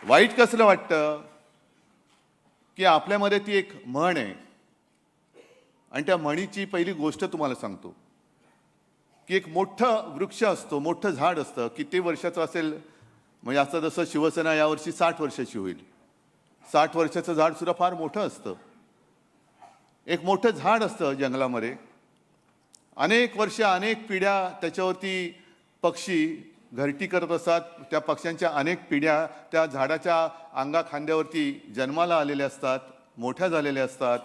वाईट कसलं वाटतं की आपल्यामध्ये ती एक म्हण आहे आणि त्या म्हणीची पहिली गोष्ट तुम्हाला सांगतो की एक मोठं वृक्ष असतो, मोठं झाड असतं, किती वर्षाचं असेल, म्हणजे आता जसं शिवसेना यावर्षी 60 वर्षाची होईल, 60 वर्षाचं झाड सुद्धा फार मोठं असतं. एक मोठं झाड असतं जंगलामध्ये, अनेक वर्ष अनेक पिढ्या त्याच्यावरती पक्षी घरटी करत असतात. त्या पक्ष्यांच्या अनेक पिढ्या त्या झाडाच्या अंगा खांद्यावरती जन्माला आलेल्या असतात, मोठ्या झालेल्या असतात.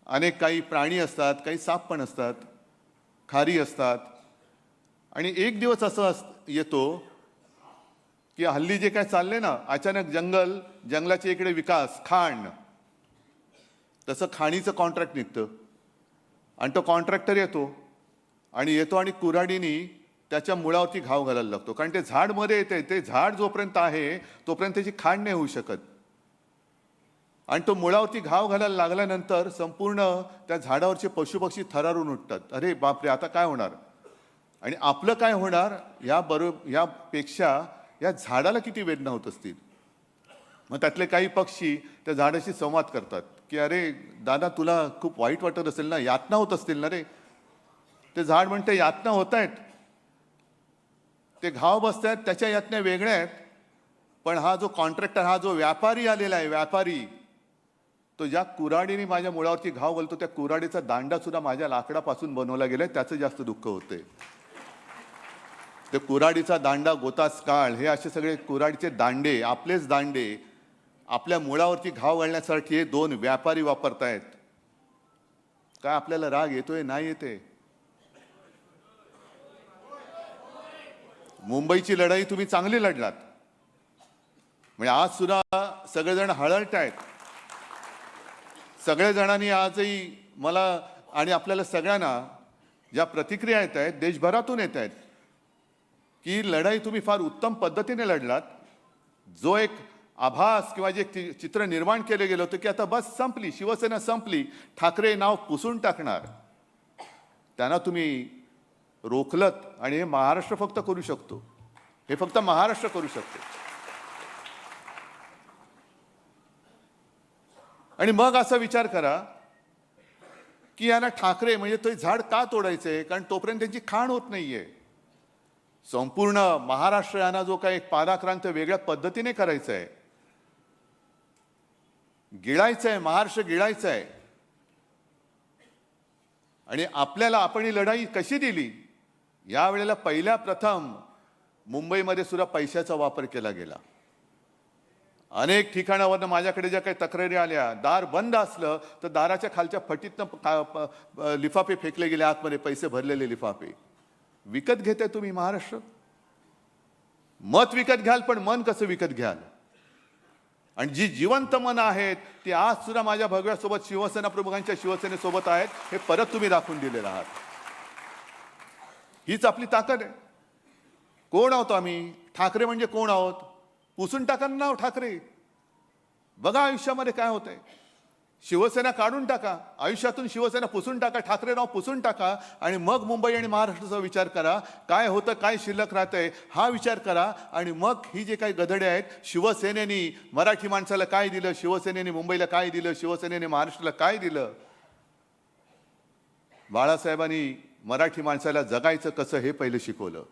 अनेक काही प्राणी असतात, काही साप पण असतात, खारी असतात. आणि एक दिवस असं येतो की हल्ली जे काय चालले ना, अचानक जंगलाचे इकडे विकास, खाण, तसं खाणीचं कॉन्ट्रॅक्ट निघतं आणि तो कॉन्ट्रॅक्टर येतो आणि कुऱ्हाडीने त्याच्या मुळावरती घाव घालायला लागतो. कारण ते झाड मध्ये येते, ते झाड जोपर्यंत आहे तोपर्यंत त्याची खाण नाही होऊ शकत. आणि तो मुळावरती घाव घालायला लागल्यानंतर संपूर्ण त्या झाडावरचे पशुपक्षी थरारून उठतात. अरे बापरे, आता काय होणार आणि आपलं काय होणार यापेक्षा या झाडाला किती वेदना होत असतील. मग त्यातले काही पक्षी त्या झाडाशी संवाद करतात की अरे दादा, तुला खूप वाईट वाटत असेल ना, यातना होत असतील ना रे. ते झाड म्हणते यातना होत आहेत, ते घाव बसत आहेत, त्याच्या यातन्या वेगळ्या आहेत. पण हा जो कॉन्ट्रॅक्टर, हा जो व्यापारी आलेला आहे, व्यापारी, तो ज्या कुऱ्हाडीने माझ्या मुळावरती घाव घालतो, त्या कुऱ्हाडीचा दांडा सुद्धा माझ्या लाकडापासून बनवला गेलाय, त्याचं जास्त दुःख होते. ते कुऱ्हाडीचा दांडा, गोतास काळ, हे असे सगळे कुऱ्हाडीचे दांडे, आपलेच दांडे आपल्या मुळावरती घाव घालण्यासाठी हे दोन व्यापारी वापरतायत. काय आपल्याला राग येतोय? नाही येते. मुंबईची लढाई तुम्ही चांगली लढलात, म्हणजे आज सुद्धा सगळेजण हळहळत आहेत. सगळ्या जणांनी आजही मला आणि आपल्याला सगळ्यांना ज्या प्रतिक्रिया येत आहेत देशभरातून येत आहेत की लढाई तुम्ही फार उत्तम पद्धतीने लढलात. जो एक आभास किंवा जे चित्र निर्माण केले गेलं होतं की आता बस संपली, शिवसेना संपली, ठाकरे नाव पुसून टाकणार, त्यांना तुम्ही रोखलत. आणि हे महाराष्ट्र फक्त करू शकतो, हे फक्त महाराष्ट्र करू शकतो. आणि मग असा विचार करा की यांना ठाकरे म्हणजे तो झाड का तोडायचंय? कारण तोपर्यंत त्यांची खाण होत नाहीये. संपूर्ण महाराष्ट्र यांना जो काही पादाक्रांत वेगळ्या पद्धतीने करायचा आहे, गिळायचं आहे, महाराष्ट्र गिळायचं आहे. आणि आपल्याला आपण ही लढाई कशी दिली? यावेळेला पहिल्या प्रथम मुंबईमध्ये सुद्धा पैशाचा वापर केला गेला. अनेक ठिकाणावरनं माझ्याकडे ज्या काही तक्रारी आल्या, दार बंद असलं तर दाराच्या खालच्या फटीतनं लिफाफे फेकले गेले आतमध्ये, पैसे भरलेले लिफाफे. विकत घेताय तुम्ही महाराष्ट्र? मत विकत घ्याल, पण मन कसं विकत घ्याल? आणि जी जिवंत मन आहेत ती आज सुद्धा माझ्या भगव्यासोबत, शिवसेना प्रमुखांच्या शिवसेनेसोबत आहेत, हे परत तुम्ही दाखवून दिलेलं आहात. हीच आपली ताकद आहे. कोण आहोत आम्ही? ठाकरे म्हणजे कोण आहोत? पुसून टाका नाव ठाकरे. बघा आयुष्यामध्ये काय होतंय. शिवसेना काढून टाका, आयुष्यातून शिवसेना पुसून टाका, ठाकरे नाव पुसून टाका, आणि मग मुंबई आणि महाराष्ट्राचा विचार करा. काय होतं, काय शिल्लक राहतंय हा विचार करा. आणि मग ही जे काही गधडे आहेत, शिवसेनेने मराठी माणसाला काय दिलं, शिवसेनेने मुंबईला काय दिलं, शिवसेनेने महाराष्ट्राला काय दिलं? बाळासाहेबांनी मराठी माणसाला जगायचं कसं हे पहिलं शिकवलं.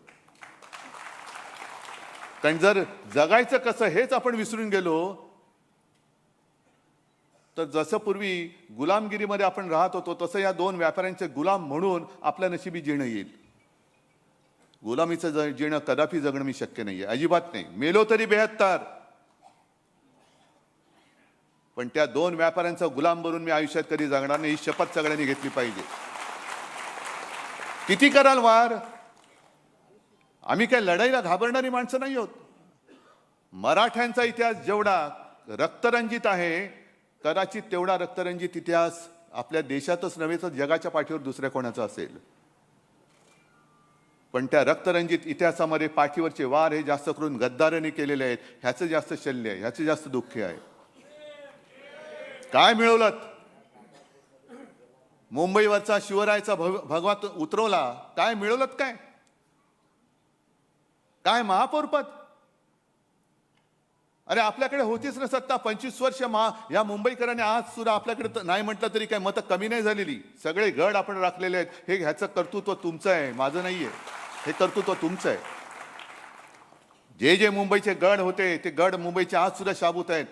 कारण जर जगायचं कसं हेच आपण विसरून गेलो तर जसं पूर्वी गुलामगिरीमध्ये आपण राहत होतो तसं या दोन व्यापाऱ्यांचे गुलाम म्हणून आपल्या नशिबी जीणं येईल. गुलामीचं जीणं कदापि जगणं मी शक्य नाहीये, अजिबात नाही. मेलो तरी 72, पण त्या दोन व्यापाऱ्यांचा गुलाम बनून मी आयुष्यात कधी जगणार नाही, ही शपथ सगळ्यांनी घेतली पाहिजे. किती कराल वार? आम्ही काय लढाईला घाबरणारी माणसं नाही आहोत. मराठ्यांचा इतिहास जेवढा रक्तरंजित आहे, कदाचित तेवढा रक्तरंजित इतिहास आपल्या देशातच नव्हे तर जगाच्या पाठीवर दुसऱ्या कोणाचा असेल. पण त्या रक्तरंजित इतिहासामध्ये पाठीवरचे वार हे जास्त करून गद्दारांनी केलेले आहेत. ह्याचं जास्त शल्य आहे, ह्याचं जास्त दुःख आहे. काय मिळवलं? मुंबईवरचा शिवरायाचा भगवा उतरवला, काय मिळवलं? काय महापौरपद? अरे आपल्याकडे होतीच ना सत्ता 25 वर्ष या मुंबईकरांनी आज सुद्धा आपल्याकडे नाही म्हटलं तरी काय मतं कमी नाही झालेली. सगळे गड आपण राखलेले आहेत. हे ह्याचं कर्तृत्व तुमचं आहे, माझं नाहीये. हे कर्तृत्व तुमचं आहे. जे जे मुंबईचे गड होते ते गड मुंबईचे आज सुद्धा शाबूत आहेत.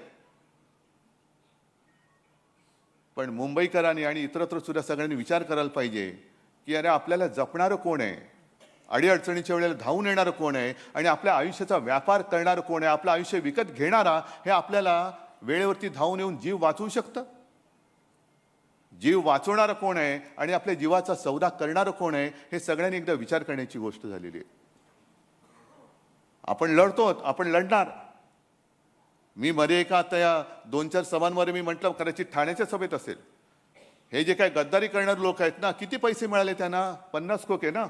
पण मुंबईकरांनी आणि इतरत्र सुद्धा सगळ्यांनी विचार करायला पाहिजे की अरे आपल्याला जपणारं कोण आहे, अडीअडचणीच्या वेळेला धावून येणारं कोण आहे आणि आपल्या आयुष्याचा व्यापार करणारं कोण आहे, आपलं आयुष्य विकत घेणारा हे आपल्याला वेळेवरती धावून येऊन जीव वाचवू शकतं. जीव वाचवणारं कोण आहे आणि आपल्या जीवाचा सौदा करणारं कोण आहे हे सगळ्यांनी एकदा विचार करण्याची गोष्ट झालेली आहे. आपण लढतो, आपण लढणार. मी मध्ये एका आता या 2-4 सभांमध्ये मी म्हटलं कदाचित ठाण्याच्या सभेत असेल, हे जे काय गद्दारी करणारे लोक आहेत ना, किती पैसे मिळाले त्यांना? 50 कोके ना.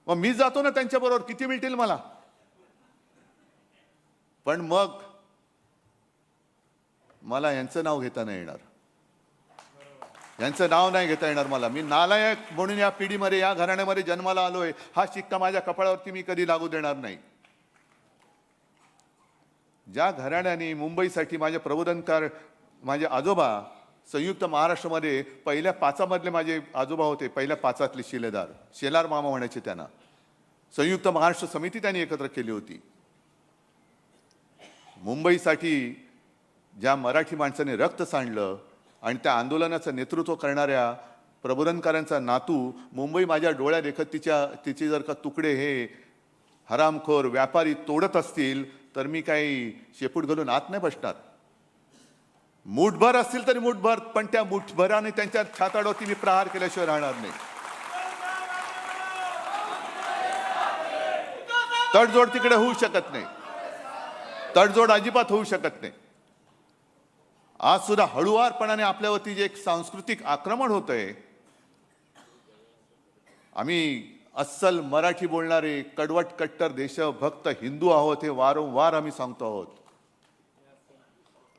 मग मी जातो ना त्यांच्याबरोबर, किती मिळतील मला? पण मग मला यांचं नाव घेता नाही येणार, यांचं नाव नाही घेता येणार मला. मी नालायक म्हणून या पिढीमध्ये या घराण्यामध्ये जन्माला आलोय, हा शिक्का माझ्या कपाळावरती मी कधी लागू देणार नाही. ज्या घराण्याने मुंबईसाठी माझे प्रबोधनकार, माझे आजोबा संयुक्त महाराष्ट्रामध्ये पहिल्या 5 माझे आजोबा होते, पहिल्या 5 शिलेदार, शेलार मामा म्हणायचे त्यांना. संयुक्त महाराष्ट्र समिती त्यांनी एकत्र केली होती. मुंबईसाठी ज्या मराठी माणसाने रक्त सांडलं आणि त्या आंदोलनाचं नेतृत्व करणाऱ्या प्रबोधनकारांचा नातू मुंबई माझ्या डोळ्या देखत तिचे जर का तुकडे हे हरामखोर व्यापारी तोडत असतील तर मी काही शेपूट घालून आत नाही बसणार. मुठभर असतील तरी मुठभर, पण त्या मुठभराने त्यांच्या छाताडावरती मी प्रहार केल्याशिवाय राहणार नाही. तडजोड तिकडे होऊ शकत नाही, तडजोड अजिबात होऊ शकत नाही. आज सुद्धा हळुवारपणाने आपल्यावरती जे एक सांस्कृतिक आक्रमण होतंय, आम्ही अस्सल मराठी बोलणारे कडवट कट्टर देशभक्त हिंदू आहोत हे वारंवार आम्ही सांगतो आहोत.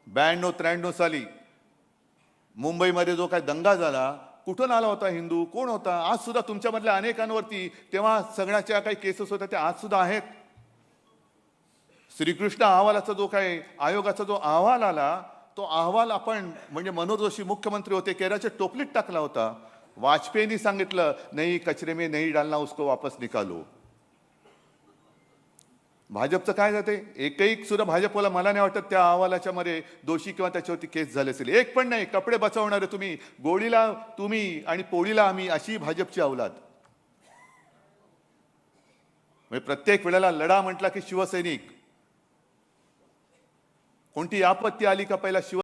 92-93 साली मुंबईमध्ये जो काय दंगा झाला, कुठून आला होता हिंदू, कोण होता? आज सुद्धा तुमच्यामधल्या अनेकांवरती तेव्हा सगळ्याच्या काही केसेस होत्या त्या आज सुद्धा आहेत. श्रीकृष्ण अहवालाचा जो काय आयोगाचा जो अहवाल आला, तो अहवाल आपण म्हणजे मनोहर जोशी मुख्यमंत्री होते, केराच्या टोपलीत टाकला होता. वाजपेयींनी सांगितलं नाही कचरे में नहीं डालना, उसको वापस निकालो. भाजपचं काय जाते? एकही सुद्धा भाजपला मला नाही वाटत त्या अहवालाच्या मध्ये दोषी किंवा त्याच्यावरती केस झाले असेल. एक पण नाही. कपडे बचावणारे तुम्ही, गोळीला तुम्ही आणि पोळीला आम्ही, अशी भाजपची अवलाद. म्हणजे प्रत्येक वेळेला लढा म्हटला की शिवसैनिक, कोणती आपत्ती आली का पहिला शिव